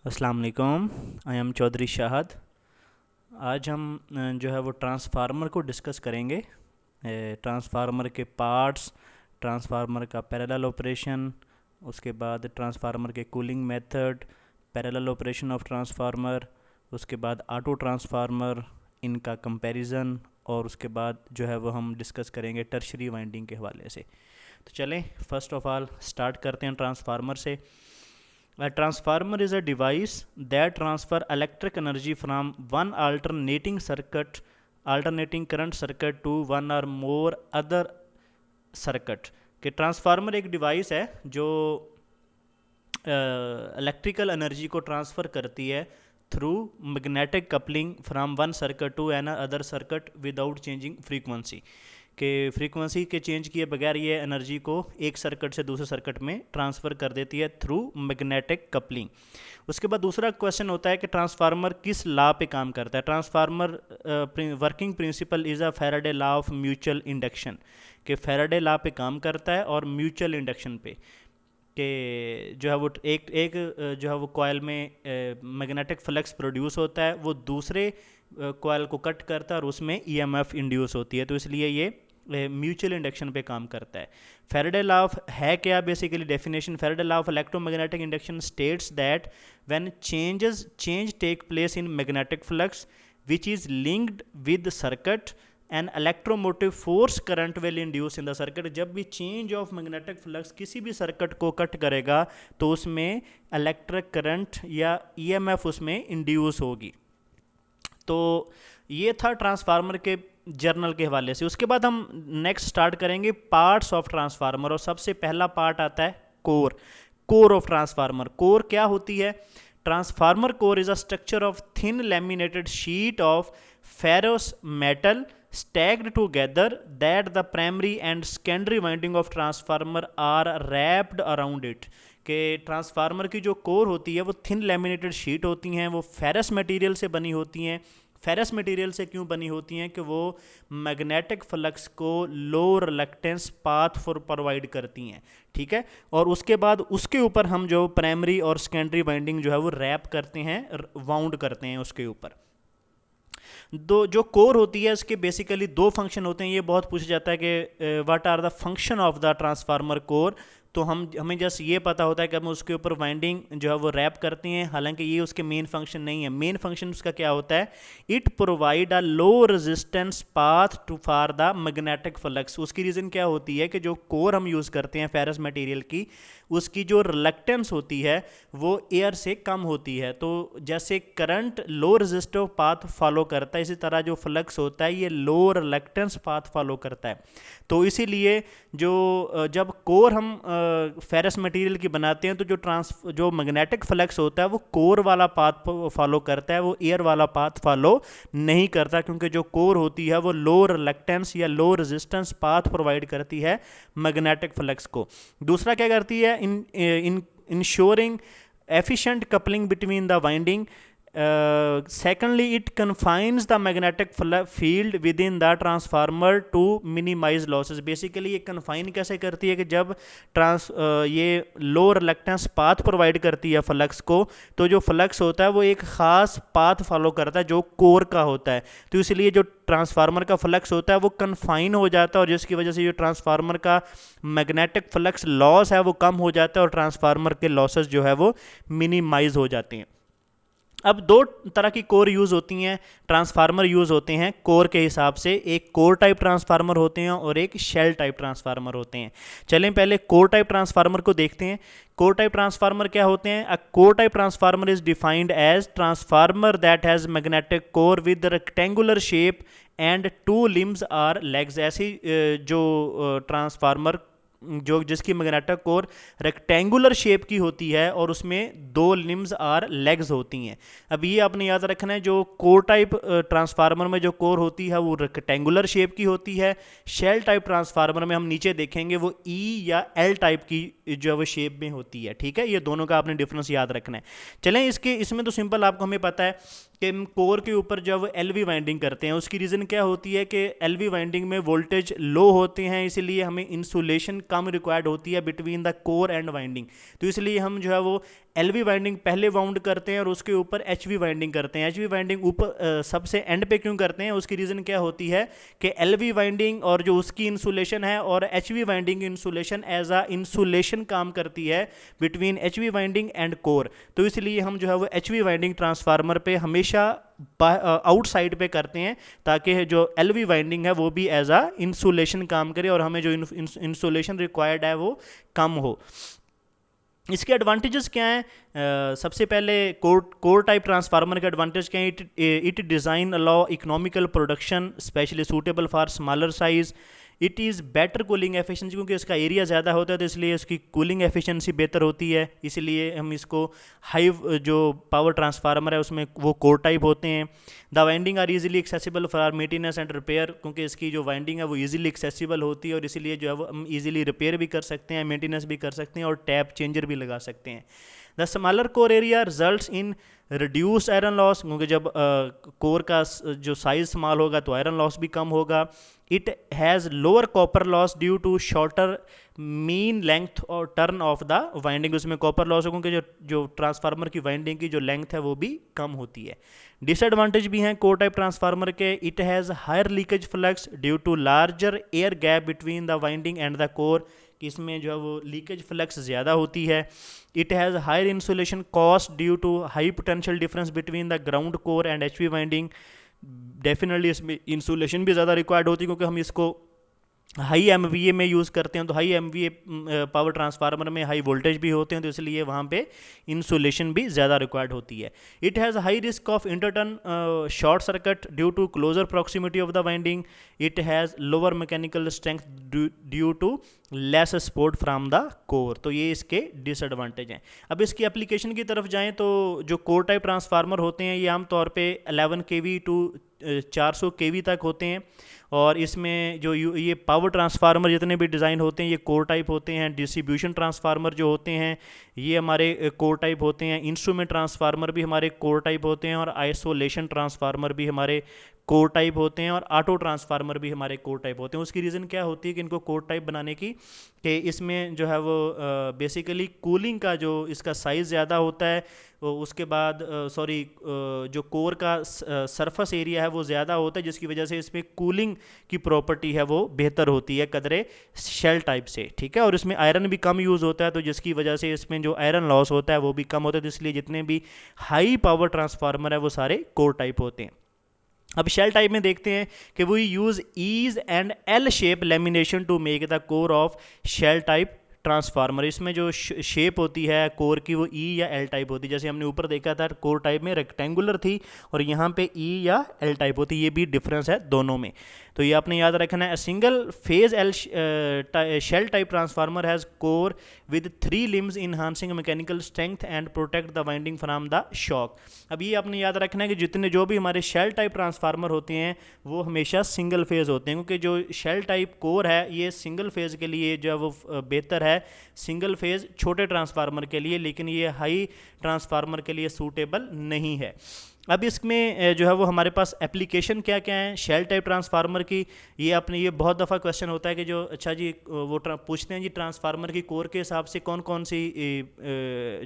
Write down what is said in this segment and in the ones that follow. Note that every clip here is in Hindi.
अस्सलाम वालेकुम। I am Chaudhary Shahad. आज हम जो है वो ट्रांसफार्मर को डिस्कस करेंगे। ट्रांसफार्मर के पार्ट्स, ट्रांसफार्मर का पैरेलल ऑपरेशन, उसके बाद ट्रांसफार्मर के cooling method, parallel operation of transformer, उसके बाद ऑटो ट्रांसफार्मर, इनका कंपैरिजन, और उसके बाद जो है वो हम डिस्कस करेंगे टर्शरी वाइंडिंग के हवाले से। तो चलें फर्स्ट ऑफ ऑल स्टार्ट करते हैं ट्रांसफार्मर से। A transformer is a device that transfer electric energy from one alternating current circuit to one or more other circuit। कि ट्रांसफार्मर एक डिवाइस है जो इलेक्ट्रिकल एनर्जी को ट्रांसफ़र करती है through magnetic coupling from one circuit to another circuit without changing frequency. के फ्रीक्वेंसी के चेंज किए बगैर ये एनर्जी को एक सर्किट से दूसरे सर्किट में ट्रांसफ़र कर देती है थ्रू मैग्नेटिक कपलिंग। उसके बाद दूसरा क्वेश्चन होता है कि ट्रांसफार्मर किस लॉ पे काम करता है। Transformer working principle is a Faraday law of mutual induction. कि फैराडे लॉ पे काम करता है और म्यूचुअल इंडक्शन पे, कि जो है वो एक जो है वो कॉयल में मैग्नेटिक फ्लक्स प्रोड्यूस होता है, वो दूसरे कॉयल को कट करता है और उसमें ईएमएफ इंड्यूस होती है, तो इसलिए ये म्यूचुअल इंडक्शन पे काम करता है। फैराडे लॉ ऑफ है क्या basically definition? Faraday law of electromagnetic induction states that when change take place in magnetic flux which is linked with circuit an electromotive force current will induce in the circuit. जब भी चेंज ऑफ मैग्नेटिक फ्लक्स किसी भी सर्किट को कट करेगा तो उसमें इलेक्ट्रिक करंट या ईएमएफ उसमें इंड्यूस होगी। तो ये था ट्रांसफार्मर के जर्नल के हवाले से। उसके बाद हम नेक्स्ट स्टार्ट करेंगे पार्ट्स ऑफ ट्रांसफार्मर, और सबसे पहला पार्ट आता है कोर ऑफ ट्रांसफार्मर। कोर क्या होती है? Transformer core is a structure of thin laminated sheet of ferrous metal stacked together that the primary and secondary winding of transformer are wrapped around it। कि ट्रांसफार्मर की जो कोर होती है वो थिन लैमिनेटेड शीट होती हैं, वो फेरस मटेरियल से बनी होती हैं। फेरस मटेरियल से क्यों बनी होती हैं? कि वो मैग्नेटिक फ्लक्स को लो रिलक्टेंस पाथ फॉर प्रोवाइड करती हैं, ठीक है। और उसके बाद उसके ऊपर हम जो प्राइमरी और सेकेंडरी वाइंडिंग जो है वो रैप करते हैं, वाउंड करते हैं उसके ऊपर। दो जो कोर होती है उसके बेसिकली दो फंक्शन होते हैं। ये बहुत पूछा जाता है कि what are the function of the transformer core. तो हमें जस्ट ये पता होता है कि हम उसके ऊपर वाइंडिंग जो है वो रैप करते हैं, हालांकि ये उसके मेन फंक्शन नहीं है। मेन फंक्शन उसका क्या होता है? It provide a low resistance path to for the magnetic flux. उसकी रीज़न क्या होती है कि जो कोर हम यूज़ करते हैं फेरस मटेरियल की, उसकी जो रिलक्टेंस होती है वो एयर से कम होती है। तो जैसे करंट लो रेजिस्टिव पाथ फॉलो करता है, इसी तरह जो फ्लक्स होता है ये लो रिलक्टेंस पाथ फॉलो करता है। तो इसीलिए जब कोर हम फेरस मटेरियल की बनाते हैं तो जो मैग्नेटिक फ्लक्स होता है वो कोर वाला पाथ फॉलो करता है, वो एयर वाला पाथ फॉलो नहीं करता, क्योंकि जो कोर होती है वो लो रिलक्टेंस या लो रेजिस्टेंस पाथ प्रोवाइड करती है मैग्नेटिक फ्लक्स को। दूसरा क्या करती है? Ensuring efficient coupling between the winding. Secondly, it confines the magnetic field within the transformer to minimize losses। Basically ये कन्फाइन कैसे करती है कि जब ये लो रिलक्टेंस पाथ प्रोवाइड करती है फ्लक्स को, तो जो फ्लक्स होता है वो एक ख़ास पाथ फॉलो करता है जो कोर का होता है। तो इसलिए जो ट्रांसफार्मर का फ्लक्स होता है वो कन्फाइन हो जाता है, और जिसकी वजह से जो ट्रांसफार्मर का मैग्नेटिक फ्लक्स लॉस है वो कम हो जाता है और ट्रांसफार्मर के लॉसेस जो है वो मिनिमाइज हो जाते हैं। अब दो तरह की कोर यूज़ होती हैं, ट्रांसफार्मर यूज़ होते हैं कोर के हिसाब से। एक कोर टाइप ट्रांसफार्मर होते हैं और एक शेल टाइप ट्रांसफार्मर होते हैं। चलें पहले कोर टाइप ट्रांसफार्मर को देखते हैं। कोर टाइप ट्रांसफार्मर क्या होते हैं? A core type transformer is defined as transformer that has magnetic core with rectangular shape and two limbs or legs. ऐसी जो ट्रांसफार्मर जिसकी मैग्नेटिक कोर रेक्टेंगुलर शेप की होती है और उसमें दो लिम्स आर लेग्स होती हैं। अब ये आपने याद रखना है, जो कोर टाइप ट्रांसफार्मर में जो कोर होती है वो रेक्टेंगुलर शेप की होती है। शेल टाइप ट्रांसफार्मर में हम नीचे देखेंगे वो ई या एल टाइप की जो है वो शेप में होती है, ठीक है। ये दोनों का आपने डिफरेंस याद रखना है। चलें इसमें तो सिंपल आपको हमें पता है कि कोर के ऊपर जब एलवी वाइंडिंग करते हैं उसकी रीज़न क्या होती है कि एलवी वाइंडिंग में वोल्टेज लो होते हैं, इसीलिए हमें इंसुलेशन कम रिक्वायर्ड होती है between the core and winding. तो इसलिए हम जो है वो LV वाइंडिंग पहले वाउंड करते हैं और उसके ऊपर HV वाइंडिंग करते हैं। HV वाइंडिंग ऊपर सबसे एंड पे क्यों करते हैं, उसकी रीज़न क्या होती है कि LV वाइंडिंग और जो उसकी इंसुलेशन है और HV winding insulation as a insulation काम करती है between HV winding and core. तो इसलिए हम जो है वो HV वाइंडिंग ट्रांसफार्मर पे हमेशा आउटसाइड पे करते हैं ताकि जो LV वाइंडिंग है वो भी एज अ इंसुलेशन काम करे और हमें जो इंसुलेशन रिक्वायर्ड है वो कम हो। इसके एडवांटेजेस क्या हैं? सबसे पहले कोर टाइप ट्रांसफार्मर के एडवांटेज क्या हैं? It design allow economical production specially suitable for smaller size. It is better cooling efficiency, क्योंकि इसका एरिया ज़्यादा होता है तो इसलिए इसकी कूलिंग एफिशिएंसी बेहतर होती है, इसलिए हम इसको हाई जो पावर ट्रांसफार्मर है उसमें वो कोर टाइप होते हैं। The winding are easily accessible for maintenance and repair, क्योंकि इसकी जो वाइंडिंग है वो इजीली एक्सेसिबल होती है और इसीलिए जो है वो हम इजीली रिपेयर भी कर सकते हैं, मेंटेनेंस भी कर सकते हैं और टैप चेंजर भी लगा सकते हैं। The smaller core area results in reduce iron loss, क्योंकि जब कोर का जो साइज स्मॉल होगा तो आयरन लॉस भी कम होगा। It has lower copper loss due to shorter mean length और टर्न ऑफ द वाइंडिंग, उसमें कॉपर लॉस हो क्योंकि जो ट्रांसफार्मर की वाइंडिंग की जो लेंथ है वो भी कम होती है। डिसएडवांटेज भी हैं कोर टाइप ट्रांसफार्मर के। It has higher leakage flux due to larger air gap between the winding and the core, कि इसमें जो है वो लीकेज फ्लक्स ज़्यादा होती है। It has higher insulation cost due to high potential difference between the ground core and HV winding. Definitely इसमें इंसुलेशन भी ज़्यादा रिक्वायर्ड होती है क्योंकि हम इसको हाई MVA में यूज़ करते हैं, तो हाई MVA पावर ट्रांसफार्मर में हाई वोल्टेज भी होते हैं तो इसलिए वहाँ पे इंसुलेशन भी ज़्यादा रिक्वायर्ड होती है। It has high risk of interturn short circuit due to closer proximity of the winding. It has lower mechanical strength due to less support from the core. तो ये इसके डिसएडवांटेज हैं। अब इसकी एप्लीकेशन की तरफ जाएँ तो जो कोर टाइप ट्रांसफार्मर होते हैं ये आमतौर पर 11 kV टू 400 kV तक होते हैं और इसमें जो ये पावर ट्रांसफार्मर जितने भी डिज़ाइन होते हैं ये कोर टाइप होते हैं। डिस्ट्रीब्यूशन ट्रांसफार्मर जो होते हैं ये हमारे कोर टाइप होते हैं। इंस्ट्रूमेंट ट्रांसफार्मर भी हमारे कोर टाइप होते हैं और आइसोलेशन ट्रांसफार्मर भी हमारे कोर टाइप होते हैं और ऑटो ट्रांसफार्मर भी हमारे कोर टाइप होते हैं। उसकी रीज़न क्या होती है कि इनको कोर टाइप बनाने की कि इसमें जो है वो बेसिकली कूलिंग का जो इसका साइज़ ज़्यादा होता है, उसके बाद जो कोर का सरफेस एरिया है वो ज़्यादा होता है जिसकी वजह से इसमें कूलिंग की प्रॉपर्टी है वो बेहतर होती है कदरे शेल टाइप से, ठीक है। और इसमें आयरन भी कम यूज़ होता है तो जिसकी वजह से इसमें जो आयरन लॉस होता है वो भी कम होता है, तो इसलिए जितने भी हाई पावर ट्रांसफार्मर है वो सारे कोर टाइप होते हैं। अब शेल टाइप में देखते हैं कि we use E and L shape lamination to make the core of shell type transformer. इसमें जो शेप होती है कोर की वो E या L टाइप होती है। जैसे हमने ऊपर देखा था कोर टाइप में रेक्टेंगुलर थी और यहाँ पे E या L टाइप होती है, ये भी डिफरेंस है दोनों में, तो ये आपने याद रखना है। Single phase shell type transformer has core with 3 limbs enhancing mechanical strength and protect the winding from the shock. अब ये आपने याद रखना है कि जितने जो भी हमारे शेल टाइप ट्रांसफार्मर होते हैं वो हमेशा सिंगल फेज होते हैं, क्योंकि जो शेल टाइप कोर है ये सिंगल फेज के लिए जो है वो बेहतर है सिंगल फेज छोटे ट्रांसफार्मर के लिए, लेकिन ये हाई ट्रांसफार्मर के लिए सूटेबल नहीं है। अब इसमें जो है वो हमारे पास एप्लीकेशन क्या क्या है शेल टाइप ट्रांसफार्मर की, ये बहुत दफ़ा क्वेश्चन होता है कि जो अच्छा जी वो पूछते हैं जी ट्रांसफार्मर की कोर के हिसाब से कौन कौन सी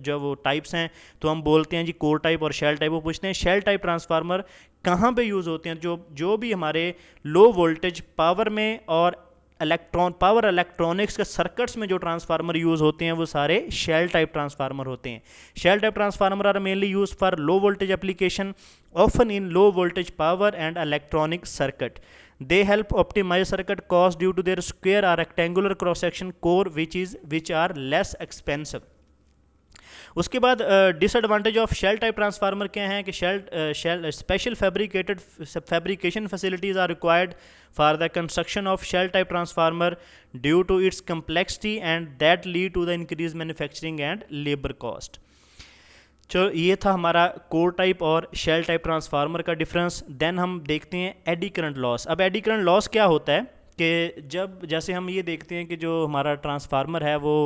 जो वो टाइप्स हैं, तो हम बोलते हैं जी कोर टाइप और शेल टाइप। वो पूछते हैं शेल टाइप ट्रांसफार्मर कहाँ पे यूज़ होते हैं, जो भी हमारे लो वोल्टेज पावर में और पावर इलेक्ट्रॉनिक्स के सर्किट्स में जो ट्रांसफार्मर यूज़ होते हैं वो सारे शेल टाइप ट्रांसफार्मर होते हैं। Shell type transformer are mainly use for low voltage application often in low voltage power and electronic circuit. They help optimize circuit cost due to their square or rectangular cross section core which are less expensive. उसके बाद disadvantage of shell type transformer क्या है कि shell special fabrication facilities are required for the construction of shell type transformer due to its complexity and that lead to the increase manufacturing and labour cost. चलो ये था हमारा कोर टाइप और शेल टाइप ट्रांसफार्मर का डिफरेंस। देन हम देखते हैं एडी करंट लॉस। अब एडी करंट लॉस क्या होता है कि जब जैसे हम ये देखते हैं कि जो हमारा ट्रांसफार्मर है वो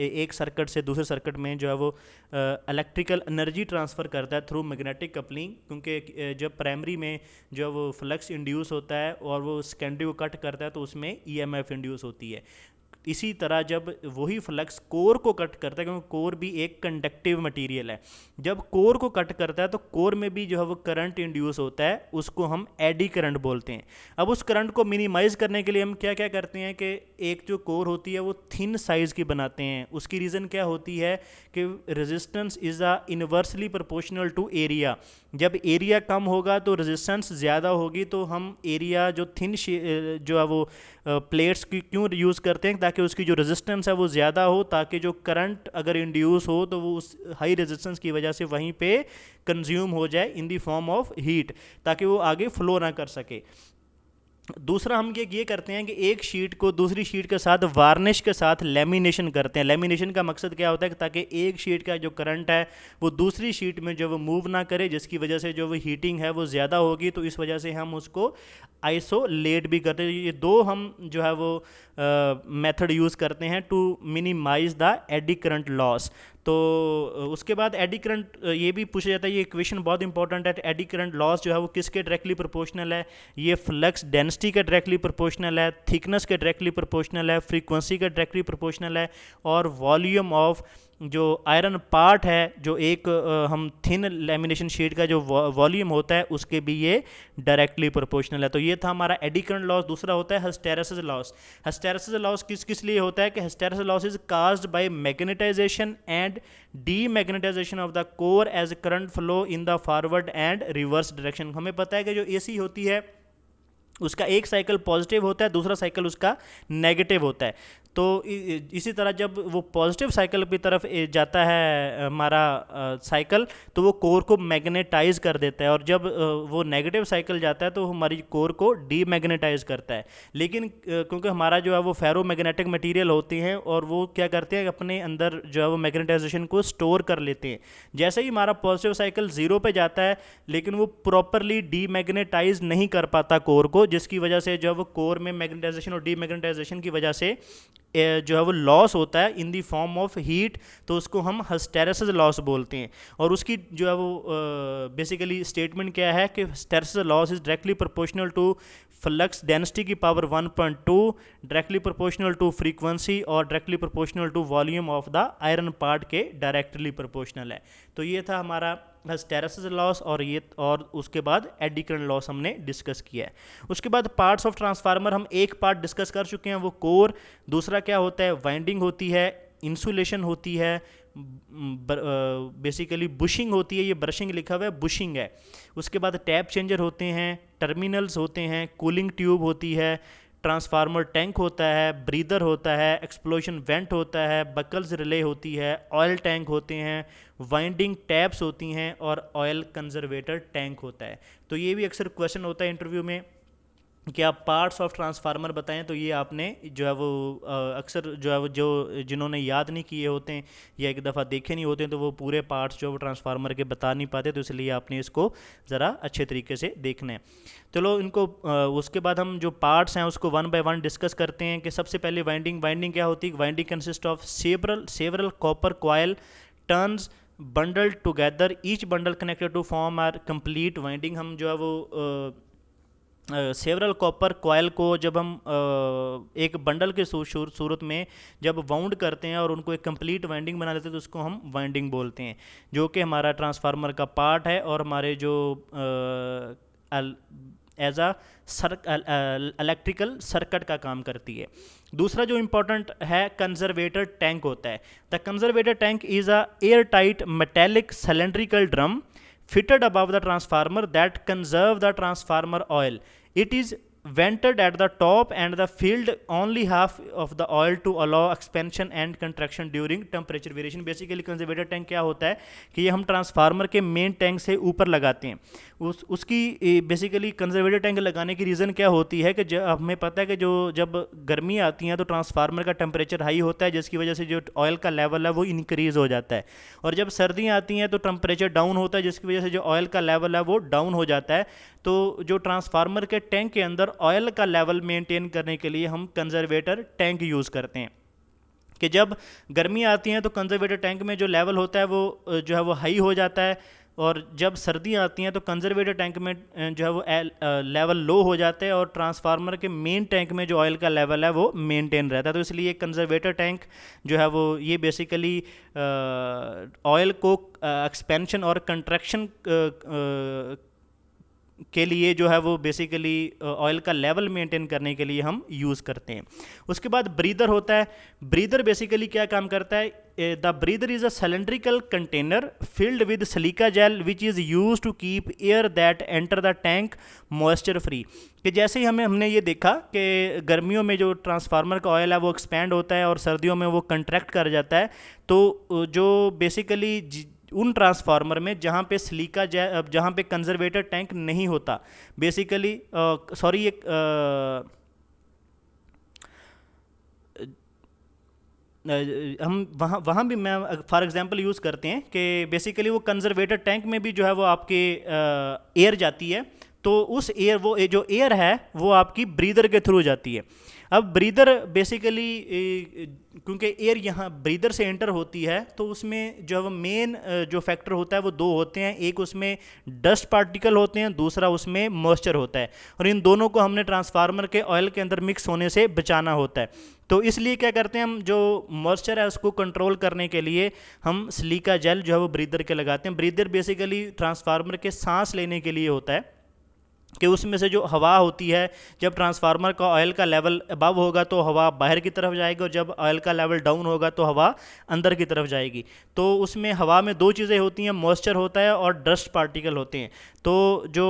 एक सर्किट से दूसरे सर्किट में जो है वो इलेक्ट्रिकल एनर्जी ट्रांसफ़र करता है थ्रू मैग्नेटिक कपलिंग, क्योंकि जब प्राइमरी में जो वो फ्लक्स इंड्यूस होता है और वो सेकेंडरी को कट करता है तो उसमें EMF इंड्यूस होती है। इसी तरह जब वही फ्लक्स कोर को कट करता है, क्योंकि कोर भी एक कंडक्टिव मटेरियल है, जब कोर को कट करता है तो कोर में भी जो है वो करंट इंड्यूस होता है, उसको हम एडी करंट बोलते हैं। अब उस करंट को मिनिमाइज़ करने के लिए हम क्या क्या करते हैं कि एक जो कोर होती है वो थिन साइज़ की बनाते हैं। उसकी रीज़न क्या होती है कि resistance is a inversely proportional to area. जब एरिया कम होगा तो रेजिस्टेंस ज़्यादा होगी, तो हम एरिया जो थिन जो है वो प्लेट्स की क्यों यूज़ करते हैं, ताकि उसकी जो रेजिस्टेंस है वो ज़्यादा हो, ताकि जो करंट अगर इंड्यूस हो तो वो उस हाई रेजिस्टेंस की वजह से वहीं पे कंज्यूम हो जाए in the form of heat, ताकि वो आगे फ्लो ना कर सके। दूसरा हम ये करते हैं कि एक शीट को दूसरी शीट के साथ वार्निश के साथ लेमिनेशन करते हैं। लेमिनेशन का मकसद क्या होता है कि ताकि एक शीट का जो करंट है वो दूसरी शीट में जो वो मूव ना करे, जिसकी वजह से जो वो हीटिंग है वो ज़्यादा होगी, तो इस वजह से हम उसको आइसोलेट भी करते हैं। ये दो हम जो है वो मेथड यूज़ करते हैं to minimise the eddy current loss. तो उसके बाद एडी करंट ये भी पूछा जाता है, ये इक्वेशन बहुत इंपॉर्टेंट है, एडी करंट लॉस जो है वो किसके डायरेक्टली प्रोपोर्शनल है। ये फ्लक्स डेंसिटी के डायरेक्टली प्रोपोर्शनल है, थिकनेस के डायरेक्टली प्रोपोर्शनल है, फ्रीक्वेंसी के डायरेक्टली प्रोपोर्शनल है, और वॉल्यूम ऑफ जो आयरन पार्ट है, जो एक हम थिन लेमिनेशन शीट का जो वॉल्यूम होता है उसके भी ये डायरेक्टली प्रोपोर्शनल है। तो ये था हमारा एडी करंट लॉस। दूसरा होता है हिस्टैरिसीस लॉस। हिस्टैरिसीस लॉस किस लिए होता है कि hysteresis loss is caused by magnetisation and demagnetisation of the core as current flow in the forward and reverse direction. हमें पता है कि जो एसी होती है उसका एक साइकिल पॉजिटिव होता है, दूसरा साइकिल उसका नेगेटिव होता है। तो इसी तरह जब वो पॉजिटिव साइकिल की तरफ जाता है हमारा साइकिल, तो वो कोर को मैग्नेटाइज कर देता है, और जब वो नेगेटिव साइकिल जाता है तो हमारी कोर को डीमैग्नेटाइज करता है। लेकिन क्योंकि हमारा जो है वो फेरो मैग्नेटिक मटीरियल होते हैं, और वो क्या करते हैं अपने अंदर जो है वो मैग्नेटाइजेशन को स्टोर कर लेते हैं। जैसे ही हमारा पॉजिटिव साइकिल ज़ीरो पे जाता है, लेकिन वो प्रॉपरली डीमैग्नेटाइज नहीं कर पाता कोर को, जिसकी वजह से जो है वो कोर में मैग्नेटाइजेशन और डीमैग्नेटाइजेशन की वजह से जो है वो लॉस होता है इन दी फॉर्म ऑफ हीट, तो उसको हम हिस्टैरिसीस लॉस बोलते हैं। और उसकी जो है वो बेसिकली स्टेटमेंट क्या है कि hysteresis loss is directly proportional to flux density की power 1.2, directly proportional to frequency, और directly proportional to volume of the iron part के डायरेक्टली प्रोपोर्शनल है। तो ये था हमारा हिस्टैरिसीस लॉस, और उसके बाद एडी करंट लॉस हमने डिस्कस किया है। उसके बाद पार्ट्स ऑफ ट्रांसफार्मर हम एक पार्ट डिस्कस कर चुके हैं, वो कोर। दूसरा क्या होता है, वाइंडिंग होती है, इंसुलेशन होती है, बेसिकली बुशिंग होती है, ये ब्रशिंग लिखा हुआ है, बुशिंग है। उसके बाद टैप चेंजर होते हैं, टर्मिनल्स होते हैं, कूलिंग ट्यूब होती है, ट्रांसफार्मर टैंक होता है, ब्रीदर होता है, एक्सप्लोजन वेंट होता है, बकल्स रिले होती है, ऑयल टैंक होते हैं, वाइंडिंग टैप्स होती हैं, और ऑयल कंजर्वेटर टैंक होता है। तो ये भी अक्सर क्वेश्चन होता है इंटरव्यू में कि आप पार्ट्स ऑफ ट्रांसफार्मर बताएं, तो ये आपने जो है वो अक्सर जो है वो जो जिन्होंने याद नहीं किए होते हैं या एक दफ़ा देखे नहीं होते हैं, तो वो पूरे पार्ट्स जो वो ट्रांसफार्मर के बता नहीं पाते, तो इसलिए आपने इसको ज़रा अच्छे तरीके से देखना है। चलो इनको उसके बाद हम जो पार्ट्स हैं उसको वन बाय वन डिस्कस करते हैं। कि सबसे पहले वाइंडिंग क्या होती है। Winding consist of several copper coil turns bundled together, each bundle connected to form or complete winding. हम जो है वो सेवरल कॉपर कॉयल को जब हम एक बंडल के सूरत में जब वाउंड करते हैं और उनको एक कंप्लीट वाइंडिंग बना देते हैं, तो उसको हम वाइंडिंग बोलते हैं, जो कि हमारा ट्रांसफार्मर का पार्ट है और हमारे जो एज आ इलेक्ट्रिकल सर्किट का काम करती है। दूसरा जो इम्पोर्टेंट है, कंजर्वेटर टैंक होता है। The conservator tank is a air tight metallic cylindrical drum fitted above the transformer that conserve the transformer oil. It is vented at the top and the filled only half of the oil to allow expansion and contraction during temperature variation. Basically conservator tank क्या होता है कि ये हम ट्रांसफार्मर के मेन टैंक से ऊपर लगाते हैं। उसकी बेसिकली कंजर्वेटर टैंक लगाने की रीज़न क्या होती है कि हमें पता है कि जब गर्मी आती है तो ट्रांसफार्मर का टेम्परेचर हाई होता है, जिसकी वजह से जो ऑयल का लेवल है वो इंक्रीज़ हो जाता है, और जब सर्दियाँ आती हैं तो टेम्परेचर डाउन होता है, जिसकी वजह से जो ऑयल का लेवल है वो डाउन हो जाता है। तो जो ट्रांसफार्मर के टैंक के अंदर ऑयल का लेवल मेंटेन करने के लिए हम कंजर्वेटर टैंक यूज़ करते हैं। कि जब गर्मी आती हैं तो कंजर्वेटर टैंक में जो लेवल होता है वो जो है वो हाई हो जाता है, और जब सर्दियाँ आती हैं तो कंजर्वेटर टैंक में जो है वो लेवल लो हो जाता है और ट्रांसफार्मर के मेन टैंक में जो ऑयल का लेवल है वो मेंटेन रहता है। तो इसलिए कंजर्वेटर टैंक जो है वो ये बेसिकली ऑयल को एक्सपेंशन और कंट्रैक्शन के लिए जो है वो बेसिकली ऑयल का लेवल मेंटेन करने के लिए हम यूज़ करते हैं। उसके बाद ब्रीदर होता है। ब्रीदर बेसिकली क्या काम करता है? The breather is a cylindrical container filled with silica gel which is use to keep air that enter the tank moisture free. कि जैसे ही हमने ये देखा कि गर्मियों में जो ट्रांसफार्मर का ऑयल है वो एक्सपैंड होता है और सर्दियों में वो कंट्रैक्ट कर जाता है, तो जो बेसिकली उन ट्रांसफार्मर में जहाँ पे सिलिका जहाँ पे कंजर्वेटर टैंक नहीं होता बेसिकली सॉरी एक हम वहाँ भी मैं फॉर एग्जांपल यूज़ करते हैं कि बेसिकली वो कंजर्वेटर टैंक में भी जो है वो आपके एयर जाती है, तो उस एयर वो जो एयर है वो आपकी ब्रीदर के थ्रू जाती है। अब ब्रीदर बेसिकली क्योंकि एयर यहाँ ब्रीदर से एंटर होती है तो उसमें जो है वो मेन जो फैक्टर होता है वो दो होते हैं, एक उसमें डस्ट पार्टिकल होते हैं, दूसरा उसमें मॉइस्चर होता है, और इन दोनों को हमने ट्रांसफार्मर के ऑयल के अंदर मिक्स होने से बचाना होता है। तो इसलिए क्या करते हैं हम, जो मॉइस्चर है उसको कंट्रोल करने के लिए हम सिलिका जेल जो है वो ब्रीदर के लगाते हैं। ब्रीदर बेसिकली ट्रांसफार्मर के सांस लेने के लिए होता है कि उसमें से जो हवा होती है, जब ट्रांसफार्मर का ऑयल का लेवल अबव होगा तो हवा बाहर की तरफ जाएगी और जब ऑयल का लेवल डाउन होगा तो हवा अंदर की तरफ जाएगी। तो उसमें हवा में दो चीज़ें होती हैं, मॉइस्चर होता है और डस्ट पार्टिकल होते हैं। तो जो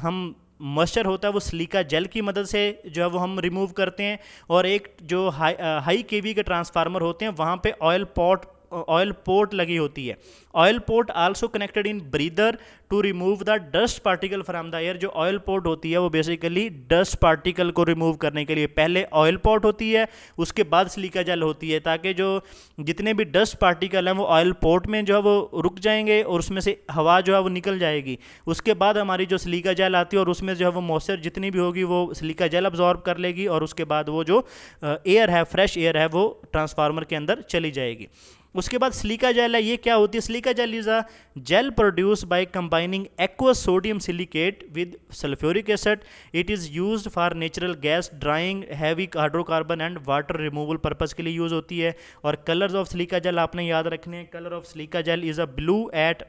हम मॉइस्चर होता है वो सिलिका जेल की मदद से जो है वो हम रिमूव करते हैं, और एक जो हाई केवी के ट्रांसफार्मर होते हैं वहाँ पे ऑयल पोर्ट लगी होती है। Oil port also connected in breather to remove the dust particle from the air. जो ऑयल पोर्ट होती है वो बेसिकली डस्ट पार्टिकल को रिमूव करने के लिए, पहले ऑयल पोर्ट होती है उसके बाद सिलिका जेल होती है, ताकि जो जितने भी डस्ट पार्टिकल हैं वो ऑयल पोर्ट में जो है वो रुक जाएंगे और उसमें से हवा जो है वो निकल जाएगी। उसके बाद हमारी जो सिलिका जेल आती है और उसमें जो है वो मॉइस्चर जितनी भी होगी वो सिलिका जेल अब्जॉर्ब कर लेगी, और उसके बाद वो जो एयर है, फ्रेश एयर है, वो ट्रांसफार्मर के अंदर चली जाएगी। उसके बाद सिलिका जेल है, ये क्या होती है? Silica gel is a gel produce by combining aqueous sodium silicate with sulphuric acid. It is used for natural gas drying, heavy hydrocarbon and water removal purpose के लिए यूज़ होती है। और कलर्स ऑफ सिलिका जेल आपने याद रखने हैं। Colour of silica gel is a blue at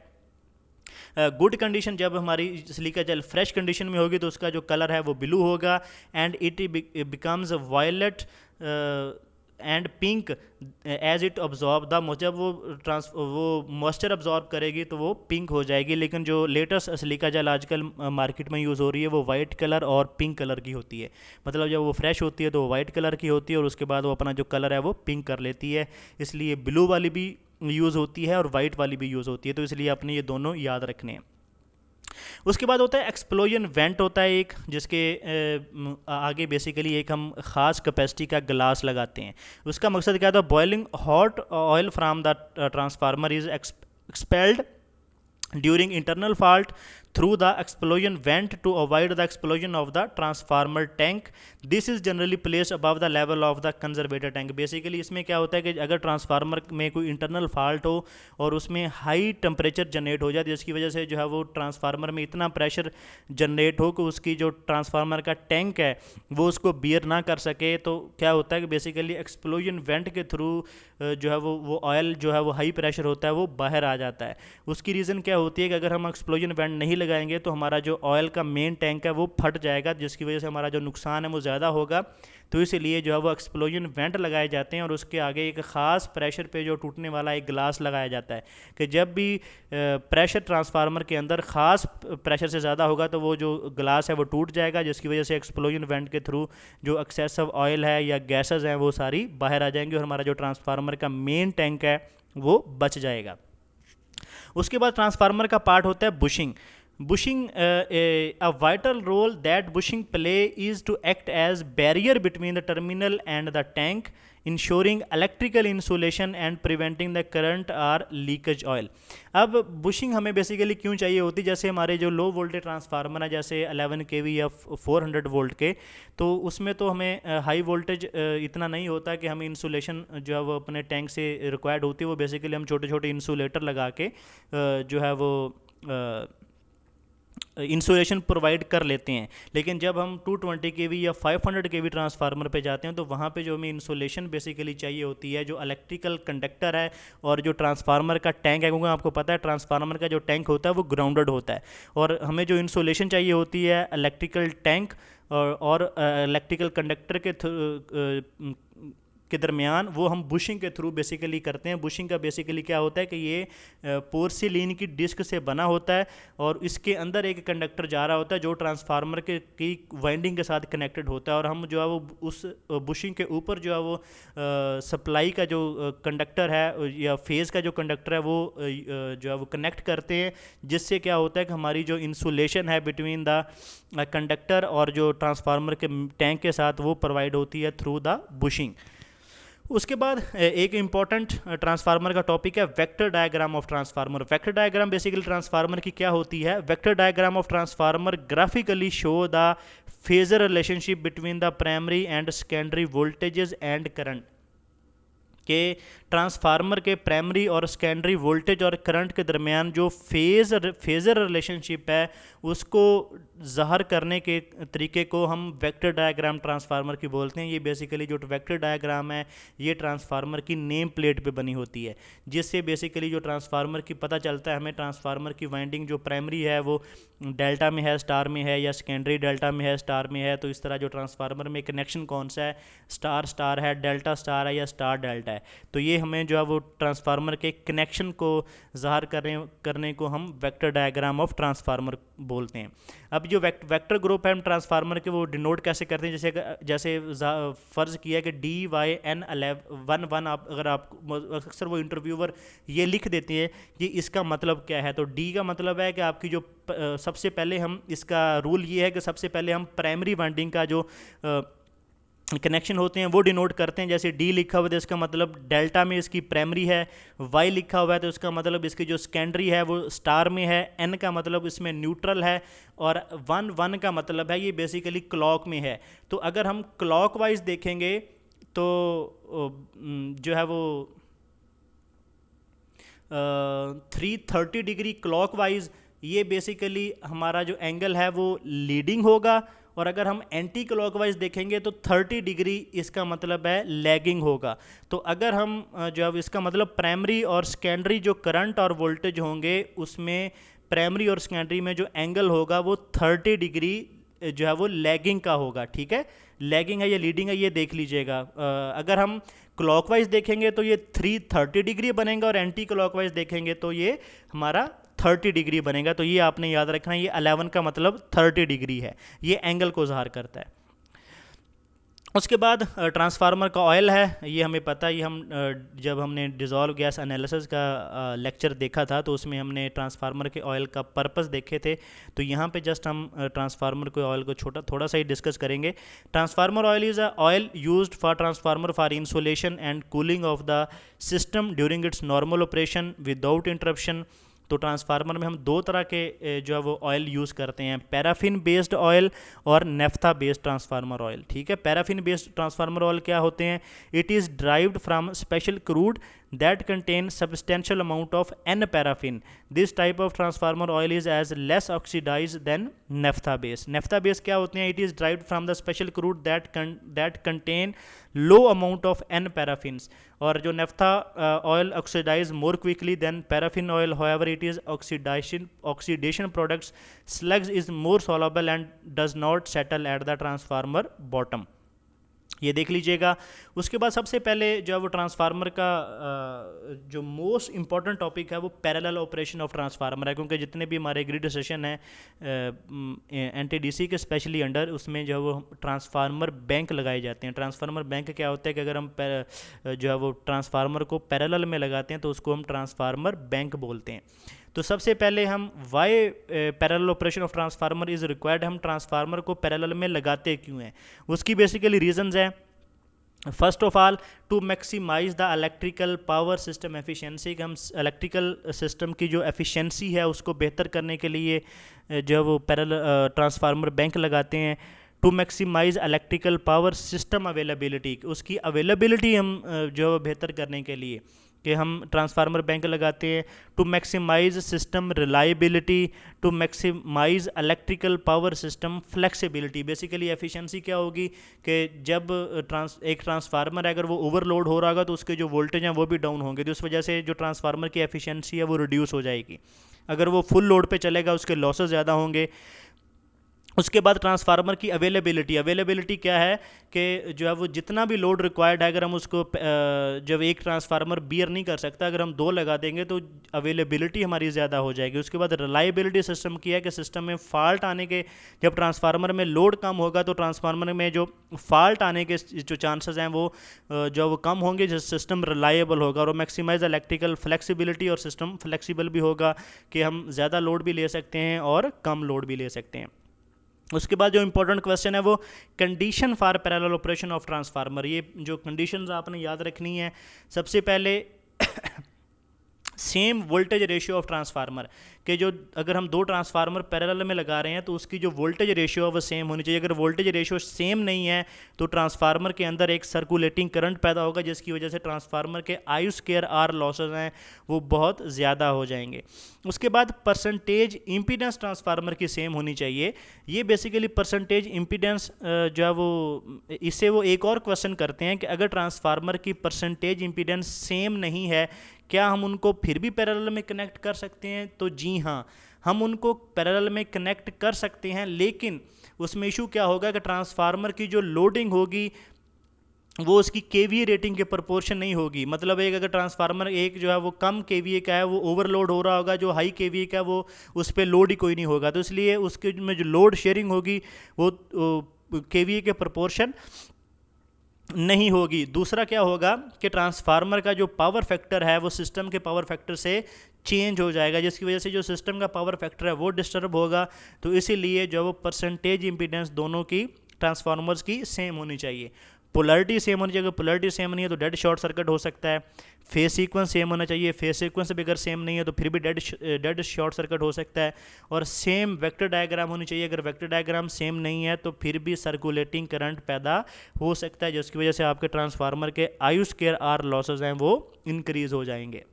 good condition. जब हमारी सिलिका जेल फ्रेश कंडीशन में होगी तो उसका जो कलर है वो ब्लू होगा, and it becomes violet and pink as it absorb the. जब वो मॉइस्चर ऑब्जॉर्ब करेगी तो वो पिंक हो जाएगी। लेकिन जो लेटेस्ट सिलिका जेल आजकल मार्केट में यूज़ हो रही है वो वाइट कलर और पिंक कलर की होती है। मतलब जब वो फ्रेश होती है तो वो वाइट कलर की होती है और उसके बाद वो अपना जो कलर है वो पिंक कर लेती है। इसलिए ब्लू वाली भी यूज़ होती है और वाइट वाली भी यूज़ होती है, तो इसलिए आपने ये दोनों याद रखने हैं। उसके बाद होता है एक्सप्लोजन वेंट होता है एक, जिसके आगे बेसिकली एक हम ख़ास कैपेसिटी का ग्लास लगाते हैं। उसका मकसद क्या था? Boiling hot oil from the transformer is expelled during internal fault through the explosion vent to avoid the explosion of the transformer tank. This is generally placed above the level of the conservator tank. Basically इसमें क्या होता है कि अगर ट्रांसफार्मर में कोई इंटरनल फॉल्ट हो और उसमें हाई टेम्परेचर जनरेट हो जाए, जिसकी वजह से जो है वो ट्रांसफार्मर में इतना प्रेशर जनरेट हो कि उसकी जो ट्रांसफार्मर का टैंक है वो उसको बियर ना कर सके, तो क्या होता है कि बेसिकली एक्सप्लोजन वेंट के थ्रू जो है वो ऑयल जो है वो हाई प्रेशर होता है वो बाहर आ जाता है। उसकी रीज़न क्या होती है कि अगर हम एक्सप्लोजन वेंट नहीं लगाएंगे तो हमारा जो ऑयल का मेन टैंक है वो फट जाएगा, जिसकी वजह से हमारा जो नुकसान है वो ज़्यादा होगा। तो इसलिए जो है वो एक्सप्लोजन वेंट लगाए जाते हैं और उसके आगे एक ख़ास प्रेशर पे जो टूटने वाला एक ग्लास लगाया जाता है कि जब भी प्रेशर ट्रांसफार्मर के अंदर ख़ास प्रेशर से ज़्यादा होगा तो वो जो ग्लास है वो टूट जाएगा, जिसकी वजह से एक्सप्लोजन वेंट के थ्रू जो एक्सेसिव ऑयल है या गैसेज हैं वो सारी बाहर आ जाएंगी और हमारा जो ट्रांसफार्मर का मेन टैंक है वो बच जाएगा। उसके बाद ट्रांसफार्मर का पार्ट होता है bushing. Bushing, a vital role that bushing play is to act as barrier between the terminal and the tank ensuring electrical insulation and preventing the current or leakage oil. अब बुशिंग हमें बेसिकली क्यों चाहिए होती, जैसे हमारे जो लो वोल्टेज ट्रांसफार्मर है जैसे 11 kV या 400 वोल्ट के, तो उसमें तो हमें हाई वोल्टेज इतना नहीं होता कि हमें इंसुलेशन जो है वो अपने टैंक से रिक्वायर्ड होती है। वो बेसिकली हम छोटे छोटे इंसुलेटर लगा के जो है वो इंसुलेशन प्रोवाइड कर लेते हैं। लेकिन जब हम 220 kV या 500 kV ट्रांसफार्मर पे जाते हैं तो वहाँ पे जो हमें इंसुलेशन बेसिकली चाहिए होती है, जो इलेक्ट्रिकल कंडक्टर है और जो ट्रांसफार्मर का टैंक है, क्योंकि आपको पता है ट्रांसफार्मर का जो टैंक होता है वो ग्राउंडेड होता है, और हमें जो इंसुलेशन चाहिए होती है इलेक्ट्रिकल टैंक और इलेक्ट्रिकल कंडक्टर के दरमियान, वो हम बुशिंग के थ्रू बेसिकली करते हैं। बुशिंग का बेसिकली क्या होता है कि ये पोर्सिलीन की डिस्क से बना होता है और इसके अंदर एक कंडक्टर जा रहा होता है जो ट्रांसफार्मर की वाइंडिंग के साथ कनेक्टेड होता है, और हम जो है वो उस बुशिंग के ऊपर जो है वो सप्लाई का जो कंडक्टर है या फेज़ का जो कंडक्टर है वो जो है वो कनेक्ट करते हैं, जिससे क्या होता है कि हमारी जो इंसुलेशन है बिटवीन द कंडक्टर और जो ट्रांसफार्मर के टैंक के साथ वो प्रोवाइड होती है थ्रू द बुशिंग। उसके बाद एक इम्पॉर्टेंट ट्रांसफार्मर का टॉपिक है vector diagram of transformer. Vector diagram basically transformer की क्या होती है? Vector diagram of transformer graphically show the phasor relationship between the primary and secondary voltages and current, के ट्रांसफार्मर के प्राइमरी और सेकेंडरी वोल्टेज और करंट के दरमियान जो फेज़र रिलेशनशिप है उसको ज़ाहिर करने के तरीके को हम वेक्टर डायग्राम ट्रांसफार्मर की बोलते हैं। ये बेसिकली जो वेक्टर डायग्राम है ये ट्रांसफार्मर की नेम प्लेट पे बनी होती है, जिससे बेसिकली जो ट्रांसफार्मर की पता चलता है हमें ट्रांसफार्मर की वाइंडिंग जो प्राइमरी है वो डेल्टा में है, स्टार में है, या सेकेंडरी डेल्टा में है, स्टार में है। तो इस तरह जो ट्रांसफार्मर में कनेक्शन कौन सा है, स्टार स्टार है, डेल्टा स्टार है, या स्टार डेल्टा है। तो ये हमें जो है वो ट्रांसफार्मर के कनेक्शन को ज़ाहिर करने को हम वेक्टर डायग्राम ऑफ ट्रांसफार्मर बोलते हैं। अब जो वेक्टर ग्रुप है हम ट्रांसफार्मर के वो डिनोट कैसे करते हैं, जैसे फ़र्ज़ किया कि DYN11 आप अगर आप अक्सर वो इंटरव्यूअर ये लिख देते हैं कि इसका मतलब क्या है, तो D का मतलब है कि आपकी जो सबसे पहले हम इसका रूल ये है कि सबसे पहले हम प्राइमरी वाइंडिंग का जो कनेक्शन होते हैं वो डिनोट करते हैं। जैसे डी लिखा हुआ है तो इसका मतलब डेल्टा में इसकी प्राइमरी है, वाई लिखा हुआ है तो इसका मतलब इसकी जो सेकेंडरी है वो स्टार में है, एन का मतलब इसमें न्यूट्रल है, और 1 का मतलब है ये बेसिकली क्लॉक में है। तो अगर हम क्लॉक वाइज देखेंगे तो जो है वो 330 डिग्री क्लॉक वाइज ये बेसिकली हमारा जो एंगल है वो लीडिंग होगा, और अगर हम एंटी क्लॉकवाइज देखेंगे तो 30 डिग्री इसका मतलब है लैगिंग होगा। तो अगर हम जो है इसका मतलब प्राइमरी और सेकेंडरी जो करंट और वोल्टेज होंगे उसमें प्राइमरी और सेकेंडरी में जो एंगल होगा वो 30 डिग्री जो है वो लैगिंग का होगा। ठीक है, लैगिंग है या लीडिंग है ये देख लीजिएगा। अगर हम क्लॉकवाइज देखेंगे तो ये 330 डिग्री बनेगा, और एंटी क्लॉकवाइज देखेंगे तो ये हमारा 30 डिग्री बनेगा। तो ये आपने याद रखना है, ये 11 का मतलब 30 डिग्री है, ये एंगल को ज़ाहिर करता है। उसके बाद ट्रांसफार्मर का ऑयल है, ये हमें पता है। ये हम जब हमने डिज़ोल्व गैस एनालिसिस का लेक्चर देखा था तो उसमें हमने ट्रांसफार्मर के ऑयल का पर्पस देखे थे। तो यहाँ पे जस्ट हम ट्रांसफार्मर के ऑयल को थोड़ा सा ही डिस्कस करेंगे। Transformer oil is a oil used for transformer for insulation and cooling of the system during its normal operation without interruption. तो ट्रांसफार्मर में हम दो तरह के जो है वो ऑयल यूज़ करते हैं, पैराफिन बेस्ड ऑयल और नेफ्था बेस्ड ट्रांसफार्मर ऑयल। ठीक है, पैराफिन बेस्ड ट्रांसफार्मर ऑयल क्या होते हैं? It is derived from special crude that contain substantial amount of N-paraffin. This type of transformer oil is as less oxidized than naphtha base. Naphtha base क्या होते हैं? It is derived from the special crude that contain low amount of N-paraffins. और जो naphtha oil oxidize more quickly than paraffin oil. However, it is oxidation products. Slugs is more soluble and does not settle at the transformer bottom. ये देख लीजिएगा। उसके बाद सबसे पहले जो है वो ट्रांसफार्मर का जो मोस्ट इम्पॉर्टेंट टॉपिक है वो पैरेलल ऑपरेशन ऑफ ट्रांसफार्मर है, क्योंकि जितने भी हमारे ग्रिड सेशन हैं NTDC के स्पेशली अंडर, उसमें जो है वो ट्रांसफार्मर बैंक लगाए जाते हैं। ट्रांसफार्मर बैंक क्या होता है कि अगर हम जो है वो ट्रांसफार्मर को पैरेलल में लगाते हैं तो उसको हम ट्रांसफार्मर बैंक बोलते हैं। तो सबसे पहले हम why parallel operation of transformer is required, हम ट्रांसफार्मर को पैरेलल में लगाते क्यों हैं, उसकी बेसिकली रीजंस हैं। First of all to maximise the electrical power system efficiency, कि हम इलेक्ट्रिकल सिस्टम की जो एफिशिएंसी है उसको बेहतर करने के लिए जो वो पैरेलल ट्रांसफार्मर बैंक लगाते हैं। To maximise electrical power system availability, उसकी अवेलेबिलिटी हम जो बेहतर करने के लिए कि हम ट्रांसफार्मर बैंक लगाते हैं। To maximise system reliability, to maximise electrical power system flexibility. Basically efficiency क्या होगी कि जब एक ट्रांसफार्मर है अगर वो ओवरलोड हो रहा होगा तो उसके जो वोल्टेज हैं वो भी डाउन होंगे, तो उस वजह से जो ट्रांसफार्मर की एफिशिएंसी है वो रिड्यूस हो जाएगी। अगर वो फुल लोड पे चलेगा उसके लॉसेस ज़्यादा होंगे। उसके बाद ट्रांसफार्मर की अवेलेबिलिटी क्या है कि जो है वो जितना भी लोड रिक्वायर्ड है, अगर हम उसको जब एक ट्रांसफार्मर बियर नहीं कर सकता, अगर हम 2 लगा देंगे तो अवेलेबिलिटी हमारी ज़्यादा हो जाएगी। उसके बाद रिलायबिलिटी सिस्टम की है कि सिस्टम में फॉल्ट आने के, जब ट्रांसफार्मर में लोड कम होगा तो ट्रांसफार्मर में जो फॉल्ट आने के जो चांसेस हैं वो जो वो कम होंगे, जिस सिस्टम रिलायबल होगा। और मैक्सिमाइज इलेक्ट्रिकल फ्लेक्सिबिलिटी, और सिस्टम फ्लेक्सिबल भी होगा कि हम ज़्यादा लोड भी ले सकते हैं और कम लोड भी ले सकते हैं। उसके बाद जो इंपॉर्टेंट क्वेश्चन है वो condition for parallel operation of transformer. ये जो कंडीशंस आपने याद रखनी है, सबसे पहले same voltage ratio of transformer, कि जो अगर हम 2 ट्रांसफार्मर पैरेलल में लगा रहे हैं तो उसकी जो वोल्टेज रेशियो है वो सेम होनी चाहिए। अगर वोल्टेज रेशियो सेम नहीं है तो ट्रांसफार्मर के अंदर एक सर्कुलेटिंग करंट पैदा होगा, जिसकी वजह से ट्रांसफार्मर के आई स्क्वायर आर लॉसेज हैं वो बहुत ज़्यादा हो जाएंगे। उसके बाद परसेंटेज इम्पीडेंस ट्रांसफार्मर की सेम होनी चाहिए। ये बेसिकली परसेंटेज इम्पीडेंस जो है वो, इससे वो एक और क्वेश्चन करते हैं कि अगर ट्रांसफार्मर की परसेंटेज इम्पीडेंस सेम नहीं है, क्या हम उनको फिर भी पैरेलल में कनेक्ट कर सकते हैं? तो जी हाँ, हम उनको पैरेलल में कनेक्ट कर सकते हैं, लेकिन उसमें इशू क्या होगा कि ट्रांसफार्मर की जो लोडिंग होगी वो उसकी केवीए रेटिंग के प्रोपोर्शन नहीं होगी। मतलब एक अगर ट्रांसफार्मर एक जो है वो कम केवीए का है, वो ओवरलोड हो रहा होगा, जो हाई केवीए का है वो उस पर लोड ही कोई नहीं होगा, तो इसलिए उसके में जो लोड शेयरिंग होगी वो केवीए के प्रोपोर्शन नहीं होगी। दूसरा क्या होगा कि ट्रांसफार्मर का जो पावर फैक्टर है वो सिस्टम के पावर फैक्टर से चेंज हो जाएगा, जिसकी वजह से जो सिस्टम का पावर फैक्टर है वो डिस्टर्ब होगा। तो इसीलिए जो वो परसेंटेज इम्पीडेंस दोनों की ट्रांसफार्मर्स की सेम होनी चाहिए। पोलैरिटी सेम होनी चाहिए, अगर पोलैरिटी सेम नहीं है तो डेड शॉर्ट सर्किट हो सकता है। फेस सीक्वेंस सेम होना चाहिए, फेस सीक्वेंस भी अगर सेम नहीं है तो फिर भी डेड शॉर्ट सर्किट हो सकता है। और सेम वेक्टर डायग्राम होनी चाहिए, अगर वेक्टर डायग्राम सेम नहीं है तो फिर भी सर्कुलेटिंग करंट पैदा हो सकता है, जिसकी वजह से आपके ट्रांसफार्मर के आई स्क्वायर आर लॉसेज हैं वो इंक्रीज हो जाएंगे।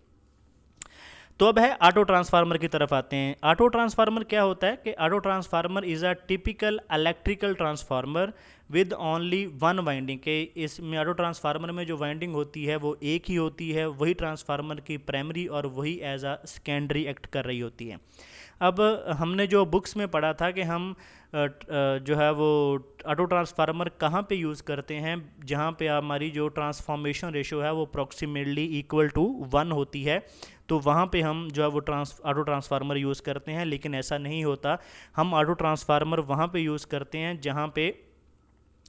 तो अब है ऑटो ट्रांसफार्मर की तरफ आते हैं। ऑटो ट्रांसफार्मर क्या होता है कि auto transformer is a typical electrical transformer with only one winding, के इसमें ऑटो ट्रांसफार्मर में जो वाइंडिंग होती है वो एक ही होती है, वही ट्रांसफार्मर की प्राइमरी और वही एज अ सेकेंडरी एक्ट कर रही होती है। अब हमने जो बुक्स में पढ़ा था कि हम जो है वो ऑटो ट्रांसफार्मर कहाँ पे यूज़ करते हैं, जहाँ पे हमारी जो ट्रांसफॉर्मेशन रेशियो है वो अप्रॉक्सीमेटली इक्वल टू 1 होती है, तो वहाँ पे हम जो है वो ऑटो ट्रांसफार्मर यूज़ करते हैं। लेकिन ऐसा नहीं होता, हम ऑटो ट्रांसफार्मर वहाँ पे यूज़ करते हैं जहाँ पे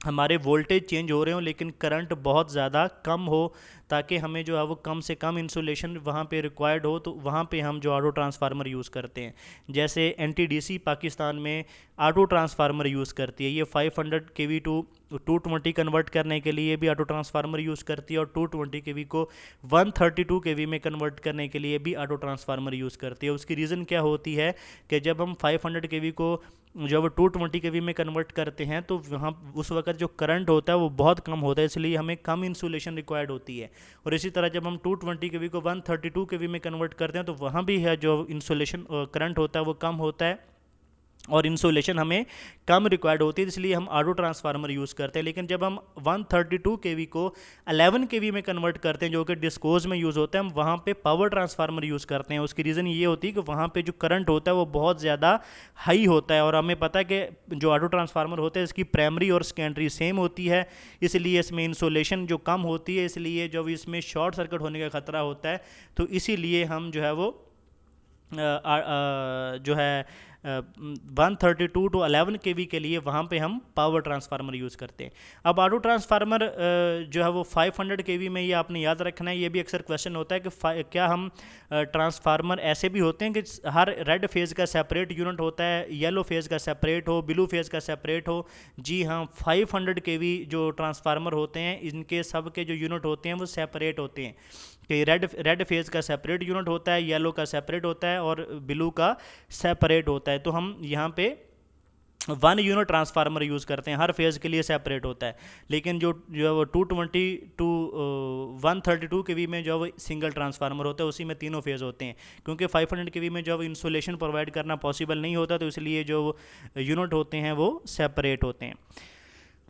हमारे वोल्टेज चेंज हो रहे हो लेकिन करंट बहुत ज़्यादा कम हो, ताकि हमें जो है वो कम से कम इंसुलेशन वहाँ पे रिक्वायर्ड हो, तो वहाँ पे हम जो ऑटो ट्रांसफार्मर यूज़ करते हैं। जैसे एनटीडीसी पाकिस्तान में ऑटो ट्रांसफार्मर यूज़ करती है, ये 500 केवी टू 220 कन्वर्ट करने के लिए भी ऑटो ट्रांसफार्मर यूज़ करती है, और 220 केवी को 132 केवी में कन्वर्ट करने के लिए भी ऑटो ट्रांसफार्मर यूज़ करती है। उसकी रीज़न क्या होती है कि जब हम 500 केवी को जब 220 केवी में कन्वर्ट करते हैं तो वहाँ उस वक्त जो करंट होता है वो बहुत कम होता है, इसलिए हमें कम इंसुलेशन रिक्वायर्ड होती है। और इसी तरह जब हम 220 केवी को 132 केवी में कन्वर्ट करते हैं तो वहाँ भी है जो इंसुलेशन करंट होता है वो कम होता है और इंसुलेशन हमें कम रिक्वायर्ड होती है, इसलिए हम ऑटो ट्रांसफार्मर यूज़ करते हैं। लेकिन जब हम 132 केवी को 11 केवी में कन्वर्ट करते हैं जो कि डिस्कोज में यूज़ होता है, हम वहाँ पे पावर ट्रांसफार्मर यूज़ करते हैं। उसकी रीज़न ये होती है कि वहाँ पे जो करंट होता है वो बहुत ज़्यादा हाई होता है, और हमें पता है कि जो ऑटो ट्रांसफार्मर होता है इसकी प्राइमरी और सेकेंडरी सेम होती है, इसलिए इसमें इंसुलेशन जो कम होती है, इसलिए जब इसमें शॉर्ट सर्किट होने का ख़तरा होता है, तो इसीलिए हम जो है वो जो है 132 टू 11 kV के लिए वहाँ पे हम पावर ट्रांसफार्मर यूज़ करते हैं। अब ऑटो ट्रांसफार्मर जो है वो 500 kV में, ये आपने याद रखना है। ये भी अक्सर क्वेश्चन होता है कि क्या हम ट्रांसफार्मर ऐसे भी होते हैं कि हर रेड फेज़ का सेपरेट यूनिट होता है, येलो फेज़ का सेपरेट हो, ब्लू फेज़ का सेपरेट हो? जी हाँ, 500 kV जो ट्रांसफार्मर होते हैं इनके सब के जो यूनिट होते हैं वो सेपरेट होते हैं कि रेड फेज़ का सेपरेट यूनिट होता है, येलो का सेपरेट होता है और ब्लू का सेपरेट होता है। तो हम यहाँ पे 1 यूनिट ट्रांसफार्मर यूज़ करते हैं, हर फेज़ के लिए सेपरेट होता है। लेकिन जो वो 220 टू 132 kV में जो वो सिंगल ट्रांसफार्मर होता है उसी में तीनों फेज़ होते हैं, क्योंकि 500 kV में जो इंसुलेशन प्रोवाइड करना पॉसिबल नहीं होता, तो इसलिए जो यूनिट होते हैं वो सेपरेट होते हैं।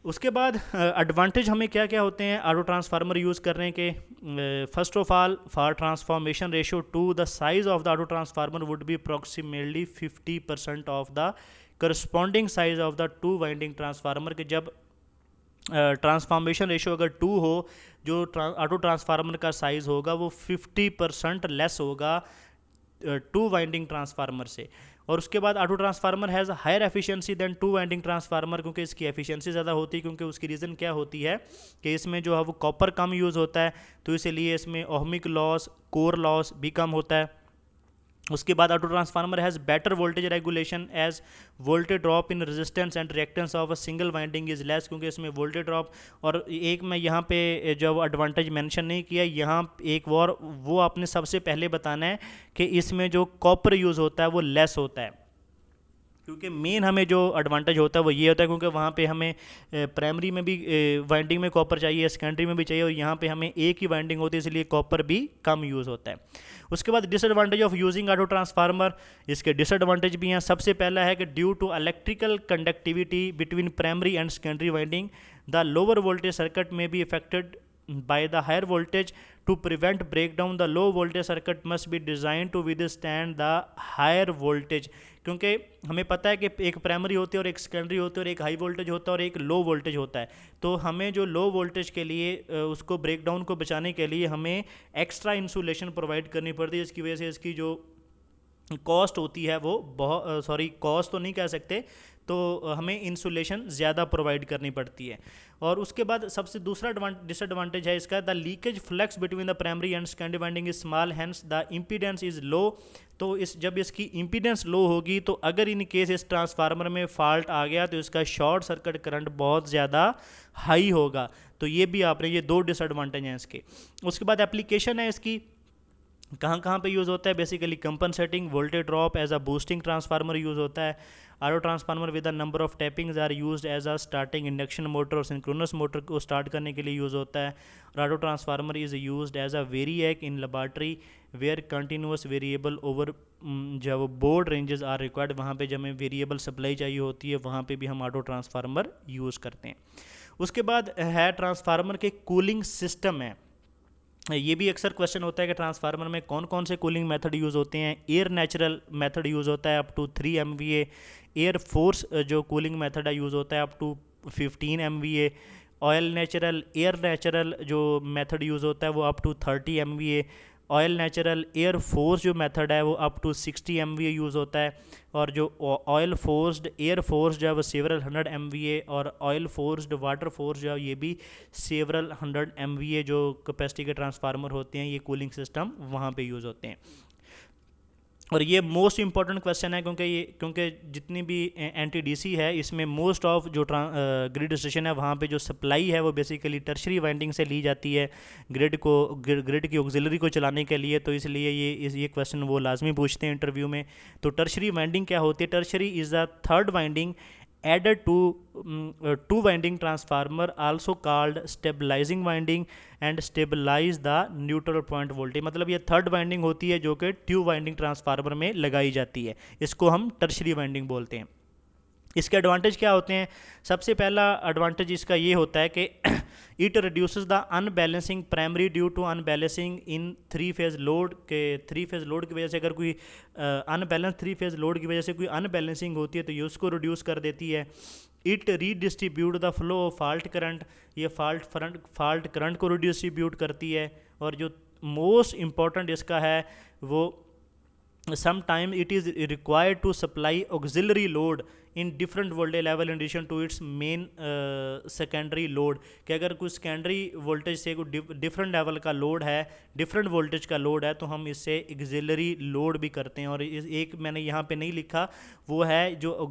उसके बाद एडवांटेज हमें क्या क्या होते हैं ऑटो ट्रांसफार्मर यूज़ करने के? First of all, for transformation ratio two the size of the auto transformer would be approximately 50% of the corresponding size of the 2 winding transformer के जब ट्रांसफॉर्मेशन रेशियो अगर 2 हो, जो ऑटो ट्रांसफार्मर का साइज़ होगा वो 50% लेस होगा 2 वाइंडिंग ट्रांसफार्मर से। और उसके बाद auto transformer has higher efficiency than 2 winding transformer, क्योंकि इसकी एफिशिएंसी ज़्यादा होती है, क्योंकि उसकी रीज़न क्या होती है कि इसमें जो है वो कॉपर कम यूज़ होता है, तो इसलिए इसमें ओहमिक लॉस, कोर लॉस भी कम होता है। उसके बाद auto transformer has better voltage regulation as voltage drop in resistance and reactance of a single winding is less, क्योंकि इसमें वोल्टेज ड्रॉप, और एक मैं यहाँ पे जो एडवांटेज मेंशन नहीं किया, यहाँ एक और वो आपने सबसे पहले बताना है कि इसमें जो कॉपर यूज़ होता है वो लेस होता है, क्योंकि मेन हमें जो एडवांटेज होता है वो ये होता है क्योंकि वहाँ पे हमें प्राइमरी में भी वाइंडिंग में कॉपर चाहिए, सेकेंडरी में भी चाहिए, और यहाँ पे हमें एक ही वाइंडिंग होती है, इसलिए कॉपर भी कम यूज़ होता है। उसके बाद disadvantage of using auto transformer, इसके डिसएडवांटेज भी हैं। सबसे पहला है कि due to electrical conductivity between primary and secondary winding the lower voltage circuit may be affected by the higher voltage. To prevent breakdown, the low voltage circuit must be designed to withstand the higher voltage, क्योंकि हमें पता है कि एक प्राइमरी होती है और एक सेकेंडरी होती है और एक हाई वोल्टेज होता है और एक लो वोल्टेज होता है, तो हमें जो लो वोल्टेज के लिए उसको ब्रेकडाउन को बचाने के लिए हमें एक्स्ट्रा इंसुलेशन प्रोवाइड करनी पड़ती है। इसकी वजह से इसकी जो कॉस्ट होती है वो बहुत कॉस्ट तो नहीं कह सकते, तो हमें इंसुलेशन ज़्यादा प्रोवाइड करनी पड़ती है। और उसके बाद सबसे दूसरा डिसएडवांटेज है इसका, the leakage flux between the primary and secondary winding is small, hence the impedance is low. तो जब इसकी इम्पीडेंस लो होगी, तो अगर इन केस इस ट्रांसफार्मर में फॉल्ट आ गया तो इसका शॉर्ट सर्किट करंट बहुत ज़्यादा हाई होगा। तो ये भी आपने, ये 2 डिसएडवांटेज हैं इसके। उसके बाद एप्लीकेशन है इसकी, कहाँ पे यूज़ होता है? Basically compensating voltage drop as a boosting transformer use होता है। Auto transformer with a number of tappings are used as a starting induction motor और सिंक्रोनस मोटर को स्टार्ट करने के लिए यूज़ होता है। और auto transformer is used as a variac in laboratory where continuous variable over जब बोर्ड रेंजेस आर रिक्वायर्ड, वहाँ पे जब हमें वेरिएबल सप्लाई चाहिए होती है वहाँ पे भी हम ऑटो ट्रांसफार्मर यूज़ करते हैं। उसके बाद है ट्रांसफार्मर के कूलिंग सिस्टम है। ये भी अक्सर क्वेश्चन होता है कि ट्रांसफार्मर में कौन कौन से कूलिंग मेथड यूज़ होते हैं। एयर नेचुरल मेथड यूज़ होता है up to 3 MVA। Air force जो कूलिंग मेथड है यूज़ होता है up to 15 MVA। Oil natural air natural जो मेथड यूज़ होता है वो up to 30 MVA। Oil natural air force जो मेथड है वो अप टू 60 MVA यूज़ होता है। और जो ऑयल फोर्स्ड एयर फोर्स जो है वो सेवरल 100 MVA, और ऑयल फोर्स्ड वाटर फोर्स जो है ये भी सेवरल 100 MVA जो कैपेसिटी के ट्रांसफार्मर होते हैं, ये कूलिंग सिस्टम वहाँ पे यूज़ होते हैं। और ये मोस्ट इंपॉर्टेंट क्वेश्चन है क्योंकि जितनी भी NTDC है इसमें मोस्ट ऑफ जो ग्रिड स्टेशन है वहाँ पे जो सप्लाई है वो बेसिकली टर्शरी वाइंडिंग से ली जाती है ग्रिड की ऑक्सिलरी को चलाने के लिए, तो इसलिए ये क्वेश्चन वो लाजमी पूछते हैं इंटरव्यू में। तो टर्शरी वाइंडिंग क्या होती है? Tertiary is the third winding added to 2 winding transformer, also called stabilizing winding, and stabilize the neutral point voltage। मतलब ये थर्ड वाइंडिंग होती है जो कि 2 वाइंडिंग ट्रांसफार्मर में लगाई जाती है, इसको हम टर्शरी वाइंडिंग बोलते हैं। इसके एडवांटेज क्या होते हैं? सबसे पहला एडवांटेज इसका ये होता है कि it reduces the unbalancing primary due to unbalancing in 3 phase load के 3 फेज़ लोड की वजह से अगर कोई अनबैलेंस 3 फेज़ लोड की वजह से कोई अनबैलेंसिंग होती है तो ये उसको रिड्यूस कर देती है। It redistribute the flow of fault current, ये फॉल्ट करंट को रिडिस्ट्रीब्यूट करती है। और जो मोस्ट इम्पॉर्टेंट इसका है वो sometime it is required to supply auxiliary load in different voltage level in addition to its main secondary load, कि अगर कोई सेकेंडरी वोल्टेज से कोई डिफरेंट लेवल का लोड है, डिफरेंट वोल्टेज का लोड है, तो हम इससे ऑक्सिलरी लोड भी करते हैं। और एक मैंने यहाँ पे नहीं लिखा, वो है जो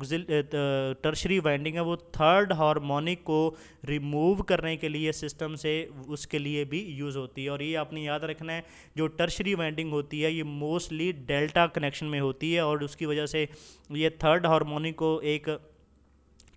टर्शरी वाइंडिंग है, वो थर्ड हार्मोनिक को रिमूव करने के लिए सिस्टम से उसके लिए भी यूज़ होती है। और ये आपने याद रखना है, जो टर्शरी वाइंडिंग होती है ये मोस्टली डेल्टा कनेक्शन में होती है, और उसकी वजह से ये थर्ड हार्मोनिक को एक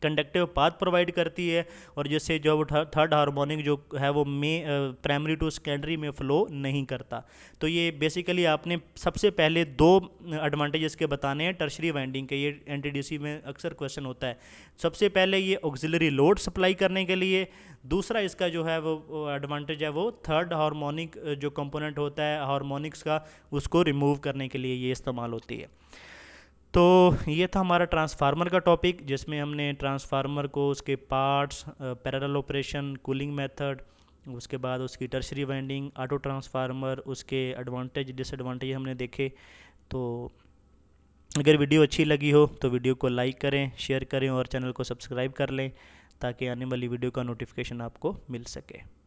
कंडक्टिव पाथ प्रोवाइड करती है, और जिससे जो थर्ड हार्मोनिक जो है वो प्राइमरी टू सेकेंडरी में फ़्लो नहीं करता। तो ये बेसिकली आपने सबसे पहले दो एडवांटेजेस के बताने हैं टर्शरी वाइंडिंग के, ये एनटीडीसी में अक्सर क्वेश्चन होता है। सबसे पहले ये ऑक्सिलरी लोड सप्लाई करने के लिए, दूसरा इसका जो है वो एडवांटेज है वो थर्ड हार्मोनिक जो कंपोनेंट होता है हार्मोनिक्स का, उसको रिमूव करने के लिए ये इस्तेमाल होती है। तो ये था हमारा ट्रांसफार्मर का टॉपिक, जिसमें हमने ट्रांसफार्मर को, उसके parts, parallel operation, cooling method, उसके बाद उसकी टर्शरी वाइंडिंग, ऑटो ट्रांसफार्मर, उसके एडवांटेज डिसएडवांटेज हमने देखे। तो अगर वीडियो अच्छी लगी हो तो वीडियो को लाइक करें, शेयर करें और चैनल को सब्सक्राइब कर लें, ताकि आने वाली वीडियो का नोटिफिकेशन आपको मिल सके।